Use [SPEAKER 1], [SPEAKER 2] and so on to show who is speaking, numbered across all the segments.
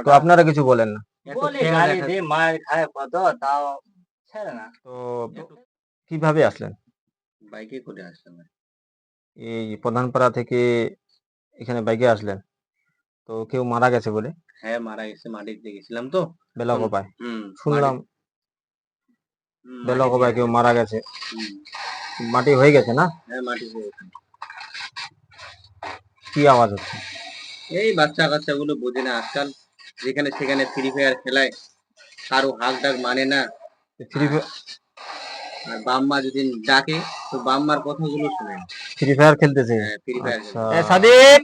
[SPEAKER 1] তো আপনারা কিছু বলেন না?
[SPEAKER 2] বলি গালি দিয়ে মার খায় কত তাও ছেড়ে না।
[SPEAKER 1] তো কিভাবে আসলেন?
[SPEAKER 2] বাইকে করে আসলাম।
[SPEAKER 1] এই প্রধানপাড়া থেকে এখানে বাইকে আসলেন? তো কেউ মারা গেছে বলে?
[SPEAKER 2] হ্যাঁ, মারা গেছে। মাটি দিতে গেছিলাম তো।
[SPEAKER 1] বেলগোপায়
[SPEAKER 2] হুম,
[SPEAKER 1] শুনলাম।
[SPEAKER 2] মাটি
[SPEAKER 1] বেলগোপায় কেউ মারা গেছে।
[SPEAKER 2] হুম,
[SPEAKER 1] মাটি হয়ে গেছে না?
[SPEAKER 2] হ্যাঁ, মাটি হয়ে গেছে।
[SPEAKER 1] কি আওয়াজ হচ্ছে?
[SPEAKER 2] এই বাচ্চা-কাচ্চাগুলো বোঝে না আজকাল। যেখানে সেখানে ফ্রি ফায়ার খেলায়। কারো হাক ডাক মানে না।
[SPEAKER 1] ফ্রি
[SPEAKER 2] আর বাপ-মা যদি ডাকে তো বাপ-মার কথাগুলো শোনে না।
[SPEAKER 1] ফায়ার খেলতেছে?
[SPEAKER 2] হ্যাঁ, ফ্রি ফায়ার
[SPEAKER 1] আচ্ছা।
[SPEAKER 2] খেলে।
[SPEAKER 1] এ সাদিক,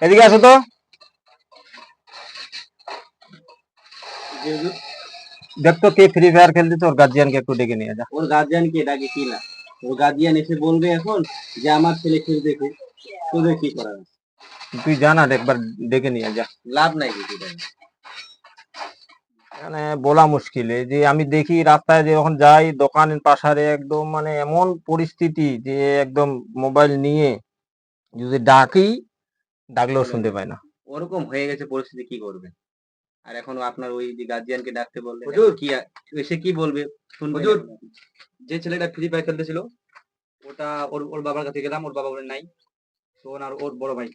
[SPEAKER 1] এদিকে আসো তো। দেখতো কে ফ্রি ফায়ার খেলতেছে, ওর গার্জিয়ানকে একটু ডেকে নিয়ে যা।
[SPEAKER 2] ওর গার্জিয়ানকে ডাকে কি না? ওর গার্জিয়ান এসে বলবে এখন যে আমার ছেলে খেলতেছে। তোদের কি করার আছে?
[SPEAKER 1] তুই জানা একবার ডেকে নিয়ে যা।
[SPEAKER 2] লাভ নাই কিছু তাই।
[SPEAKER 1] মানে বলা মুশকিল। এই যে আমি দেখি রাস্তায় যে যখন যাই দোকানের পাশারে একদম মানে এমন পরিস্থিতি যে একদম মোবাইল নিয়ে যদি ডাকলেও শুনতে পায় না।
[SPEAKER 2] ওরকম হয়ে গেছে পরিস্থিতি, কি করবে? আর এখন আপনার ওই যে গার্জিয়ানকে ডাকতে বললে হুজুর কি এসে কি বলবে শুনবে? হুজুর, যে ছেলেটা ফ্রি ফায়ার খেলতেছিল ওটা ওর ওর বাবার কাছে গেলাম, ওর বাবা বলে নাই। তো আর ওর বড় ভাই।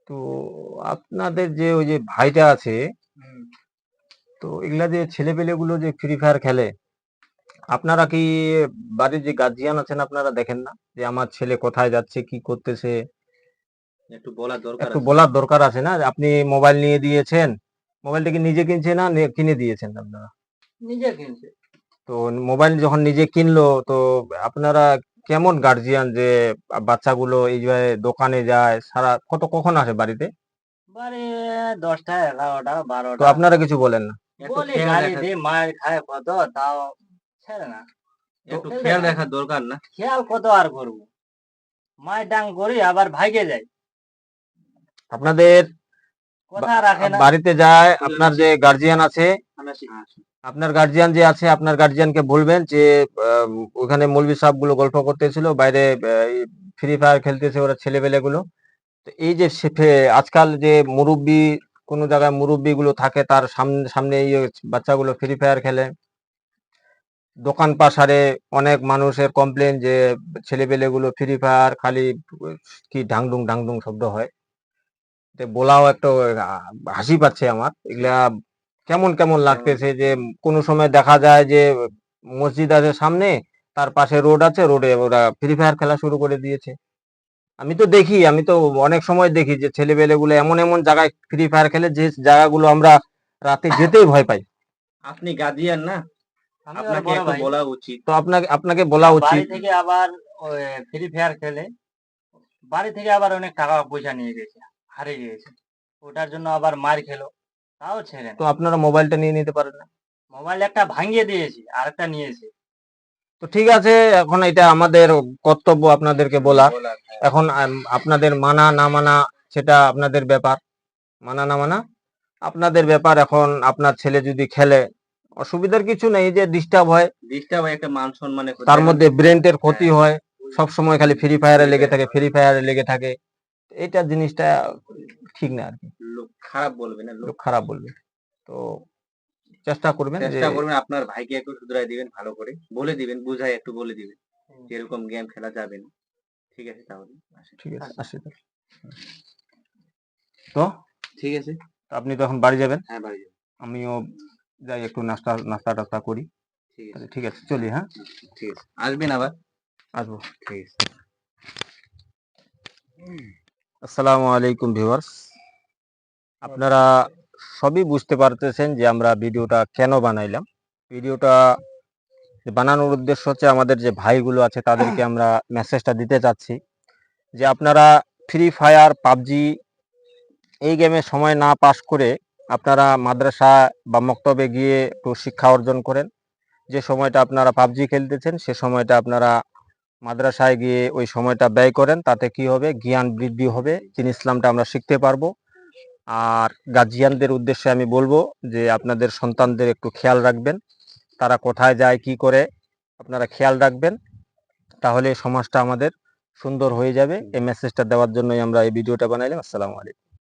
[SPEAKER 1] তো আপনাদের যে ওই যে ভাইটা আছে, তো এগুলা যে ছেলেপেলেগুলো যে ফ্রি ফায়ার খেলে, আপনারা কি বাড়ির যে গার্জিয়ান আছেন আপনারা দেখেন না যে আমার ছেলে কোথায় যাচ্ছে, কি করতেছে?
[SPEAKER 2] একটু বলা দরকার
[SPEAKER 1] একটু
[SPEAKER 2] আছে।
[SPEAKER 1] বলার দরকার আছে না? আপনি মোবাইল নিয়ে দিয়েছেন, মোবাইলটা কি নিজে কিনছে না কিনে দিয়েছেন আপনারা?
[SPEAKER 2] নিজে কিনছে।
[SPEAKER 1] তো মোবাইল যখন নিজে কিনলো, তো আপনারা কেমন গার্জিয়ান যে বাচ্চাগুলো এই যে দোকানে যায় সারা কখন আসে বাড়িতে?
[SPEAKER 2] বাড়ি 10টা 11টা
[SPEAKER 1] তো
[SPEAKER 2] 12টা।
[SPEAKER 1] আপনারা কিছু বলেন না?
[SPEAKER 2] বলি গালি দিয়ে মার খায় কত তাও ছেড়ে না। একটু খেয়াল রাখার দরকার না? খেয়াল কত আর করবো? মায়ের ডাং করি আবার ভাইগে যাই।
[SPEAKER 1] আপনাদের
[SPEAKER 2] কথা রাখে না।
[SPEAKER 1] বাড়িতে যায় আপনার যে গার্জিয়ান আছে, আপনার গার্জিয়ান যে আছে আপনার গার্জিয়ানকে বলবেন যে ওখানে মৌলভী সাহেব গুলো গল্প করতেছিল বাইরে, ফ্রি ফায়ার খেলতেছে ওরা ছেলেবেলে গুলো। তো এই যে আজকাল যে মুরব্বি, কোন জায়গায় মুরব্বি গুলো থাকে তার সামনে সামনে এই বাচ্চাগুলো ফ্রি ফায়ার খেলে। দোকান পাশারে অনেক মানুষের কমপ্লেন যে ছেলেবেলে গুলো ফ্রি ফায়ার খালি কি ঢাংডুং ঢাংডুং শব্দ হয়। বলাও একটা হাসি পাচ্ছে আমার। এগুলা কেমন কেমন লাগতেছে যে কোনো সময় দেখা যায় যে মসজিদ আছে সামনে, তার পাশে রোড আছে, রোডে ওরা ফ্রি ফায়ার খেলা শুরু করে দিয়েছে। আমি তো অনেক সময় দেখি যে ছেলেবেলে গুলো এমন এমন জায়গায় ফ্রি ফায়ার খেলে যে জায়গাগুলো আমরা রাতে যেতেই ভয় পাই।
[SPEAKER 2] আপনি গার্জিয়ান না? আপনাকে একটু বলা উচিত।
[SPEAKER 1] তো আপনাকে আপনাকে বলা উচিত।
[SPEAKER 2] বাড়ি থেকে আবার ফ্রি ফায়ার খেলে বাড়ি থেকে আবার অনেক টাকা পয়সা নিয়ে গেছে, হারিয়ে গিয়েছে। ওটার জন্য আবার মার খেলো, তাও ছেড়ে
[SPEAKER 1] তো
[SPEAKER 2] না।
[SPEAKER 1] আপনারা মোবাইলটা নিয়ে নিতে পারেন না?
[SPEAKER 2] মোবাইল একটা ভাঙিয়ে দিয়েছি, আরেকটা নিয়েছে।
[SPEAKER 1] তো ঠিক আছে, এখন এটা আমাদের কর্তব্য আপনাদেরকে বলা। এখন আপনাদের মানা না মানা সেটা আপনাদের ব্যাপার। মানা না মানা আপনাদের ব্যাপার। এখন আপনার ছেলে যদি খেলে অসুবিধার কিছু নেই, যে ডিস্টার্ব হয়,
[SPEAKER 2] একটা মান সম্মানে
[SPEAKER 1] তার মধ্যে ব্রেনের ক্ষতি হয়, সব সময় খালি ফ্রি ফায়ারে লেগে থাকে, ফ্রি ফায়ারে লেগে থাকে। এটা জিনিসটা ঠিক না আর কি।
[SPEAKER 2] লোক খারাপ বলবে না,
[SPEAKER 1] লোক খারাপ বলবে। তো চেষ্টা করবেন
[SPEAKER 2] আপনার ভাইকে একটু শুধরাই দিবেন, ভালো করে বলে দিবেন, বুঝাই একটু বলে দিবেন যে এরকম গেম খেলা যাবে না। ঠিক আছে তাহলে?
[SPEAKER 1] ঠিক আছে, আসি তাহলে। তো
[SPEAKER 2] ঠিক আছে,
[SPEAKER 1] আপনি তো এখন বাড়ি যাবেন?
[SPEAKER 2] হ্যাঁ বাড়ি যাবো।
[SPEAKER 1] আমিও যাই একটু নাস্তা নাস্তা টাস্তা করি। ঠিক আছে, চলি। হ্যাঁ,
[SPEAKER 2] ঠিক আছে, আসবেন আবার।
[SPEAKER 1] আসবো।
[SPEAKER 2] ঠিক আছে।
[SPEAKER 1] আসসালামু আলাইকুম ভিউয়ার্স। আপনারা সবই বুঝতে পারতেছেন যে আমরা ভিডিওটা কেন বানাইলাম। ভিডিওটা বানানোর উদ্দেশ্য হচ্ছে আমাদের যে ভাইগুলো আছে তাদেরকে আমরা মেসেজটা দিতে চাচ্ছি যে আপনারা ফ্রি ফায়ার, পাবজি এই গেমে সময় না পাস করে আপনারা মাদ্রাসা বা মক্তবে গিয়ে একটু শিক্ষা অর্জন করেন। যে সময়টা আপনারা পাবজি খেলতেছেন সে সময়টা আপনারা মাদ্রাসায় গিয়ে ওই সময়টা ব্যয় করেন। তাতে কি হবে, জ্ঞান বৃদ্ধি হবে, দিন ইসলামটা আমরা শিখতে পারবো। আর গার্জিয়ানদের উদ্দেশ্যে আমি বলবো যে আপনাদের সন্তানদের একটু খেয়াল রাখবেন, তারা কোথায় যায় কি করে আপনারা খেয়াল রাখবেন, তাহলে সমাজটা আমাদের সুন্দর হয়ে যাবে। এই মেসেজটা দেওয়ার জন্যই আমরা এই ভিডিওটা বানাইলাম। আসসালামু আলাইকুম।